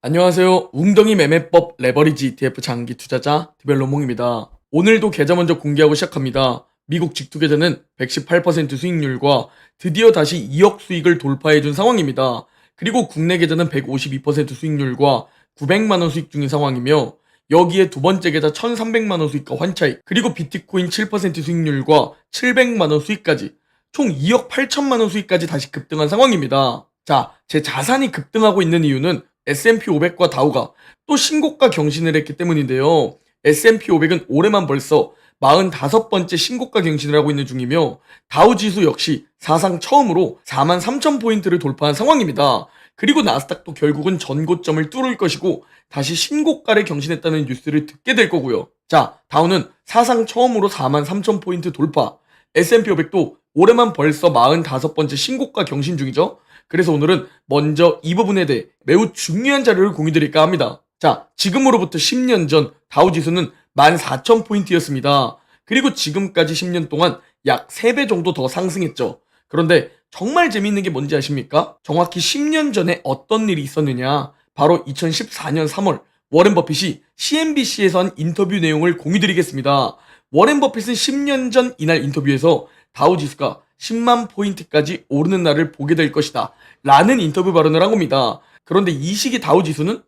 안녕하세요. 웅덩이 매매법 레버리지 ETF 장기 투자자 디벨로몽입니다. 오늘도 계좌 먼저 공개하고 시작합니다. 미국 직투 계좌는 118% 수익률과 드디어 다시 2억 수익을 돌파해준 상황입니다. 그리고 국내 계좌는 152% 수익률과 900만원 수익 중인 상황이며 여기에 두 번째 계좌 1300만원 수익과 환차익, 그리고 비트코인 7% 수익률과 700만원 수익까지 총 2억 8천만원 수익까지 다시 급등한 상황입니다. 자, 제 자산이 급등하고 있는 이유는 S&P 500과 다우가 또 신고가 경신을 했기 때문인데요. S&P 500은 올해만 벌써 45번째 신고가 경신을 하고 있는 중이며 다우 지수 역시 사상 처음으로 43,000포인트를 돌파한 상황입니다. 그리고 나스닥도 결국은 전고점을 뚫을 것이고 다시 신고가를 경신했다는 뉴스를 듣게 될 거고요. 자, 다우는 사상 처음으로 43,000포인트 돌파, S&P 500도 올해만 벌써 45번째 신고가 경신 중이죠. 그래서 오늘은 먼저 이 부분에 대해 매우 중요한 자료를 공유드릴까 합니다. 자, 지금으로부터 10년 전 다우지수는 14,000포인트였습니다. 그리고 지금까지 10년 동안 약 3배 정도 더 상승했죠. 그런데 정말 재미있는 게 뭔지 아십니까? 정확히 10년 전에 어떤 일이 있었느냐? 바로 2014년 3월 워렌 버핏이 CNBC에서 한 인터뷰 내용을 공유드리겠습니다. 워렌 버핏은 10년 전 이날 인터뷰에서 다우지수가 10만 포인트까지 오르는 날을 보게 될 것이다 라는 인터뷰 발언을 한 겁니다. 그런데 이 시기 다우지수는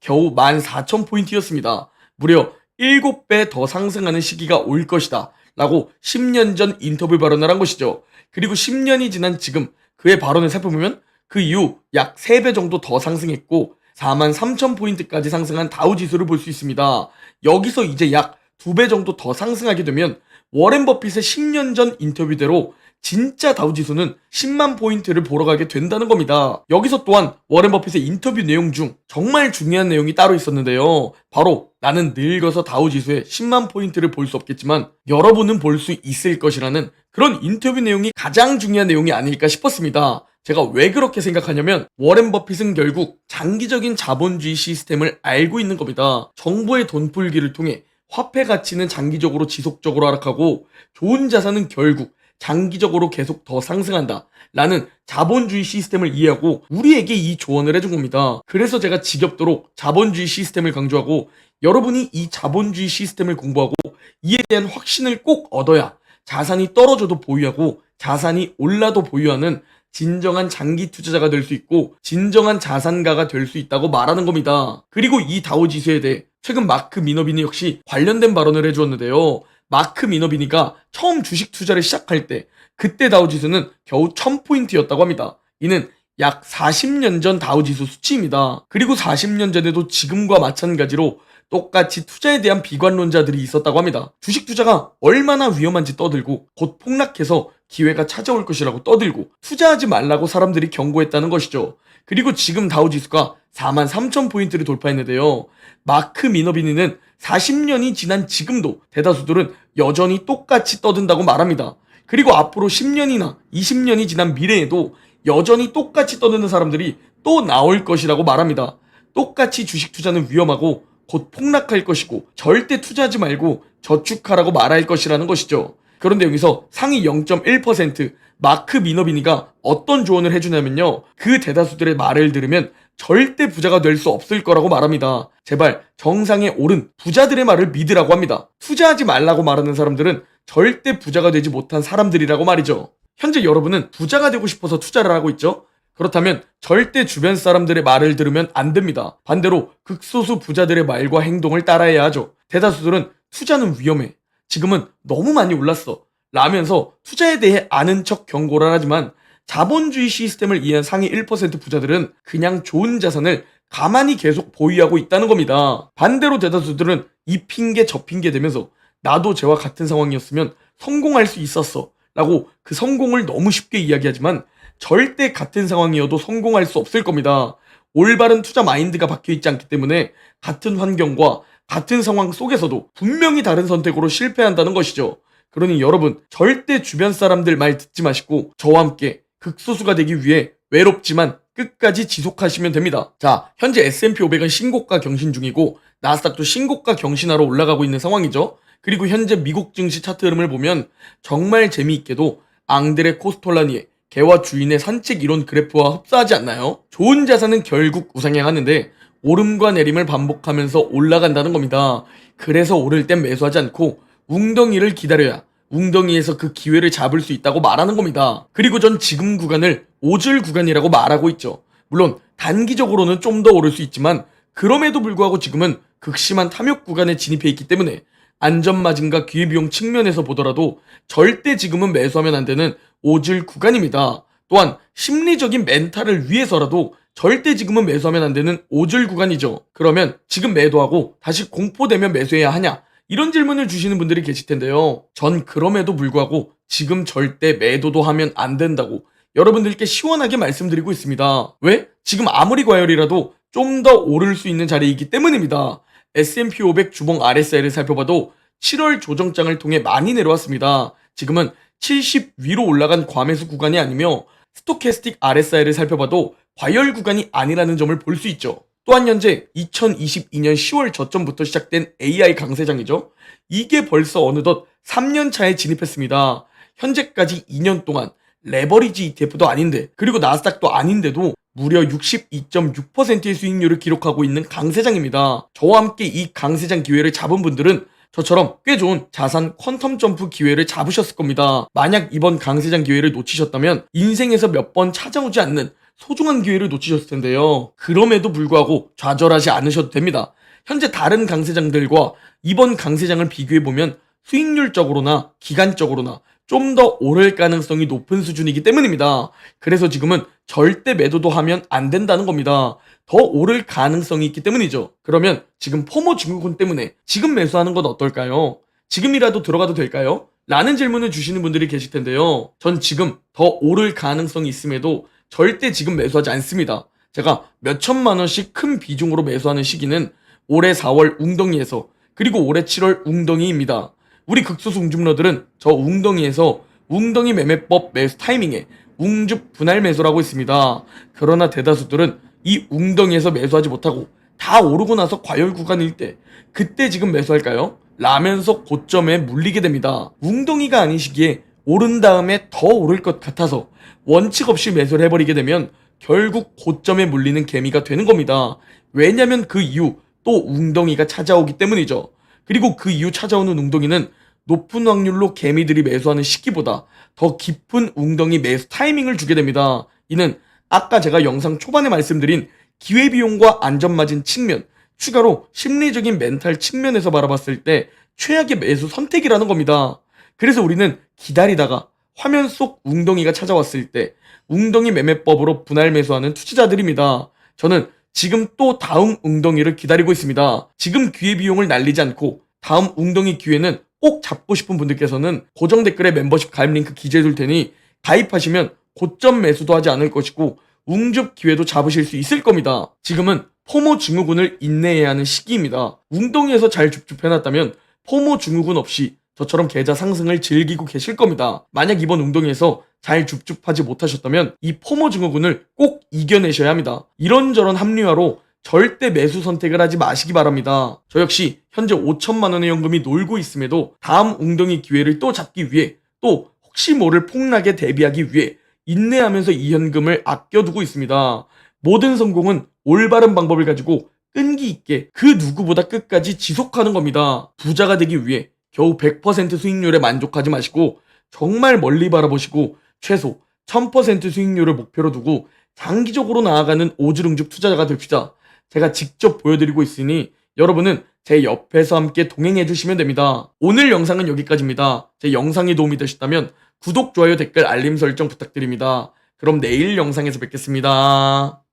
겨우 14,000포인트였습니다. 무려 7배 더 상승하는 시기가 올 것이다 라고 10년 전 인터뷰 발언을 한 것이죠. 그리고 10년이 지난 지금 그의 발언을 살펴보면 그 이후 약 3배 정도 더 상승했고 43,000포인트까지 상승한 다우지수를 볼 수 있습니다. 여기서 이제 약 2배 정도 더 상승하게 되면 워렌 버핏의 10년 전 인터뷰대로 진짜 다우지수는 10만 포인트를 보러 가게 된다는 겁니다. 여기서 또한 워렌 버핏의 인터뷰 내용 중 정말 중요한 내용이 따로 있었는데요. 바로 나는 늙어서 다우지수의 10만 포인트를 볼 수 없겠지만 여러분은 볼 수 있을 것이라는 그런 인터뷰 내용이 가장 중요한 내용이 아닐까 싶었습니다. 제가 왜 그렇게 생각하냐면 워렌 버핏은 결국 장기적인 자본주의 시스템을 알고 있는 겁니다. 정부의 돈풀기를 통해 화폐 가치는 장기적으로 지속적으로 하락하고 좋은 자산은 결국 장기적으로 계속 더 상승한다 라는 자본주의 시스템을 이해하고 우리에게 이 조언을 해준 겁니다. 그래서 제가 지겹도록 자본주의 시스템을 강조하고 여러분이 이 자본주의 시스템을 공부하고 이에 대한 확신을 꼭 얻어야 자산이 떨어져도 보유하고 자산이 올라도 보유하는 진정한 장기 투자자가 될 수 있고 진정한 자산가가 될 수 있다고 말하는 겁니다. 그리고 이 다우지수에 대해 최근 마크 미너비니 역시 관련된 발언을 해주었는데요. 마크 미너비니가 처음 주식 투자를 시작할 때 그때 다우지수는 겨우 1000포인트였다고 합니다. 이는 약 40년 전 다우지수 수치입니다. 그리고 40년 전에도 지금과 마찬가지로 똑같이 투자에 대한 비관론자들이 있었다고 합니다. 주식 투자가 얼마나 위험한지 떠들고 곧 폭락해서 기회가 찾아올 것이라고 떠들고 투자하지 말라고 사람들이 경고했다는 것이죠. 그리고 지금 다우지수가 43,000포인트를 돌파했는데요. 마크 미너비니는 40년이 지난 지금도 대다수들은 여전히 똑같이 떠든다고 말합니다. 그리고 앞으로 10년이나 20년이 지난 미래에도 여전히 똑같이 떠드는 사람들이 또 나올 것이라고 말합니다. 똑같이 주식 투자는 위험하고 곧 폭락할 것이고 절대 투자하지 말고 저축하라고 말할 것이라는 것이죠. 그런데 여기서 상위 0.1% 마크 미너비니가 어떤 조언을 해주냐면요. 그 대다수들의 말을 들으면 절대 부자가 될 수 없을 거라고 말합니다. 제발 정상에 오른 부자들의 말을 믿으라고 합니다. 투자하지 말라고 말하는 사람들은 절대 부자가 되지 못한 사람들이라고 말이죠. 현재 여러분은 부자가 되고 싶어서 투자를 하고 있죠? 그렇다면 절대 주변 사람들의 말을 들으면 안 됩니다. 반대로 극소수 부자들의 말과 행동을 따라해야 하죠. 대다수들은 투자는 위험해. 지금은 너무 많이 올랐어. 라면서 투자에 대해 아는 척 경고를 하지만 자본주의 시스템을 이해한 상위 1% 부자들은 그냥 좋은 자산을 가만히 계속 보유하고 있다는 겁니다. 반대로 대다수들은 이 핑계 저 핑계 대면서 나도 쟤와 같은 상황이었으면 성공할 수 있었어 라고 그 성공을 너무 쉽게 이야기하지만 절대 같은 상황이어도 성공할 수 없을 겁니다. 올바른 투자 마인드가 박혀있지 않기 때문에 같은 환경과 같은 상황 속에서도 분명히 다른 선택으로 실패한다는 것이죠. 그러니 여러분 절대 주변 사람들 말 듣지 마시고 저와 함께 극소수가 되기 위해 외롭지만 끝까지 지속하시면 됩니다. 자, 현재 S&P 500은 신고가 경신 중이고 나스닥도 신고가 경신하러 올라가고 있는 상황이죠. 그리고 현재 미국 증시 차트 흐름을 보면 정말 재미있게도 앙드레 코스톨라니의 개와 주인의 산책 이론 그래프와 흡사하지 않나요? 좋은 자산은 결국 우상향하는데 오름과 내림을 반복하면서 올라간다는 겁니다. 그래서 오를 땐 매수하지 않고 웅덩이를 기다려야 웅덩이에서 그 기회를 잡을 수 있다고 말하는 겁니다. 그리고 전 지금 구간을 오질 구간이라고 말하고 있죠. 물론 단기적으로는 좀 더 오를 수 있지만 그럼에도 불구하고 지금은 극심한 탐욕 구간에 진입해 있기 때문에 안전마진과 기회비용 측면에서 보더라도 절대 지금은 매수하면 안 되는 오질 구간입니다. 또한 심리적인 멘탈을 위해서라도 절대 지금은 매수하면 안 되는 오질 구간이죠. 그러면 지금 매도하고 다시 공포되면 매수해야 하냐? 이런 질문을 주시는 분들이 계실 텐데요. 전 그럼에도 불구하고 지금 절대 매도도 하면 안 된다고 여러분들께 시원하게 말씀드리고 있습니다. 왜? 지금 아무리 과열이라도 좀 더 오를 수 있는 자리이기 때문입니다. S&P 500 주봉 RSI를 살펴봐도 7월 조정장을 통해 많이 내려왔습니다. 지금은 70 위로 올라간 과매수 구간이 아니며 스토캐스틱 RSI를 살펴봐도 과열 구간이 아니라는 점을 볼 수 있죠. 또한 현재 2022년 10월 저점부터 시작된 AI 강세장이죠. 이게 벌써 어느덧 3년 차에 진입했습니다. 현재까지 2년 동안 레버리지 ETF도 아닌데 그리고 나스닥도 아닌데도 무려 62.6%의 수익률을 기록하고 있는 강세장입니다. 저와 함께 이 강세장 기회를 잡은 분들은 저처럼 꽤 좋은 자산 퀀텀 점프 기회를 잡으셨을 겁니다. 만약 이번 강세장 기회를 놓치셨다면 인생에서 몇 번 찾아오지 않는 소중한 기회를 놓치셨을 텐데요. 그럼에도 불구하고 좌절하지 않으셔도 됩니다. 현재 다른 강세장들과 이번 강세장을 비교해보면 수익률적으로나 기간적으로나 좀 더 오를 가능성이 높은 수준이기 때문입니다. 그래서 지금은 절대 매도도 하면 안 된다는 겁니다. 더 오를 가능성이 있기 때문이죠. 그러면 지금 포모 증후군 때문에 지금 매수하는 건 어떨까요? 지금이라도 들어가도 될까요? 라는 질문을 주시는 분들이 계실 텐데요. 전 지금 더 오를 가능성이 있음에도 절대 지금 매수하지 않습니다. 제가 몇천만 원씩 큰 비중으로 매수하는 시기는 올해 4월 웅덩이에서 그리고 올해 7월 웅덩이입니다. 우리 극소수 웅줍러들은 저 웅덩이에서 웅덩이 매매법 매수 타이밍에 웅줍 분할 매수라고 있습니다. 그러나 대다수들은 이 웅덩이에서 매수하지 못하고 다 오르고 나서 과열 구간일 때 그때 지금 매수할까요? 라면서 고점에 물리게 됩니다. 웅덩이가 아닌 시기에 오른 다음에 더 오를 것 같아서 원칙 없이 매수를 해버리게 되면 결국 고점에 물리는 개미가 되는 겁니다. 왜냐면 그 이후 또 웅덩이가 찾아오기 때문이죠. 그리고 그 이후 찾아오는 웅덩이는 높은 확률로 개미들이 매수하는 시기보다 더 깊은 웅덩이 매수 타이밍을 주게 됩니다. 이는 아까 제가 영상 초반에 말씀드린 기회비용과 안전마진 측면, 추가로 심리적인 멘탈 측면에서 바라봤을 때 최악의 매수 선택이라는 겁니다. 그래서 우리는 기다리다가 화면 속 웅덩이가 찾아왔을 때 웅덩이 매매법으로 분할 매수하는 투자자들입니다. 저는 지금 또 다음 웅덩이를 기다리고 있습니다. 지금 기회비용을 날리지 않고 다음 웅덩이 기회는 꼭 잡고 싶은 분들께서는 고정 댓글에 멤버십 가입 링크 기재해 둘 테니 가입하시면 고점 매수도 하지 않을 것이고 웅줍 기회도 잡으실 수 있을 겁니다. 지금은 포모 증후군을 인내해야 하는 시기입니다. 웅덩이에서 잘 줍줍해놨다면 포모 증후군 없이 저처럼 계좌 상승을 즐기고 계실 겁니다. 만약 이번 웅덩이에서 잘 줍줍하지 못하셨다면 이 포모 증후군을 꼭 이겨내셔야 합니다. 이런저런 합리화로 절대 매수 선택을 하지 마시기 바랍니다. 저 역시 현재 5천만 원의 연금이 놀고 있음에도 다음 웅덩이 기회를 또 잡기 위해 또 혹시 모를 폭락에 대비하기 위해 인내하면서 이 현금을 아껴두고 있습니다. 모든 성공은 올바른 방법을 가지고 끈기 있게 그 누구보다 끝까지 지속하는 겁니다. 부자가 되기 위해 겨우 100% 수익률에 만족하지 마시고 정말 멀리 바라보시고 최소 1000% 수익률을 목표로 두고 장기적으로 나아가는 오지릉줍 투자자가 됩시다. 제가 직접 보여드리고 있으니 여러분은 제 옆에서 함께 동행해 주시면 됩니다. 오늘 영상은 여기까지입니다. 제 영상이 도움이 되셨다면 구독, 좋아요, 댓글, 알림 설정 부탁드립니다. 그럼 내일 영상에서 뵙겠습니다.